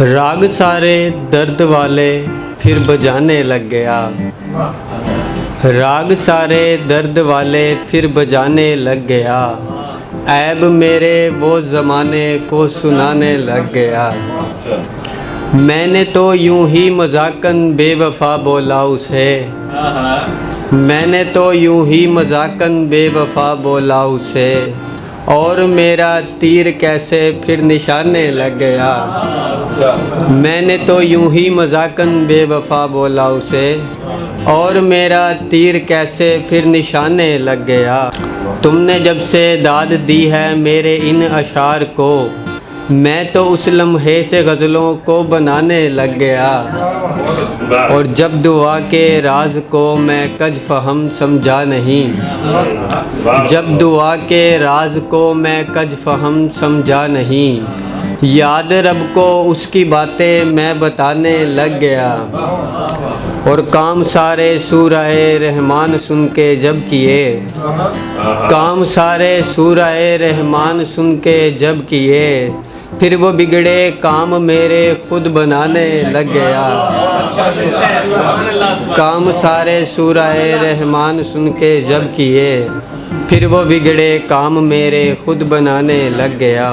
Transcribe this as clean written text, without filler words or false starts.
राग सारे दर्द वाले फिर बजाने लग गया। राग सारे दर्द वाले फिर बजाने लग गया। ऐब मेरे वो ज़माने को सुनाने लग गया। मैंने तो यूं ही मजाकन बेवफा बोला उसे। मैंने तो यूं ही मजाकन बेवफा बोला उसे। और मेरा तीर कैसे फिर निशाने लग गया। मैंने तो यूं ही मजाकन बेवफा बोला उसे। और मेरा तीर कैसे फिर निशाने लग गया। तुमने जब से दाद दी है मेरे इन अशार को, मैं तो उस लम्हे से गज़लों को बनाने लग गया। और जब दुआ के राज को मैं कज फहम समझा नहीं। जब दुआ के राज को मैं कज फहम समझा नहीं। याद रब को उसकी बातें मैं बताने लग गया। और काम सारे सूरह रहमान सुन के जब किए। काम सारे सूरह रहमान सुन के जब किए। फिर वो बिगड़े काम मेरे खुद बनाने लग गया। काम सारे सूरह रहमान सुन के जब किए। फिर वो बिगड़े काम मेरे खुद बनाने लग गया।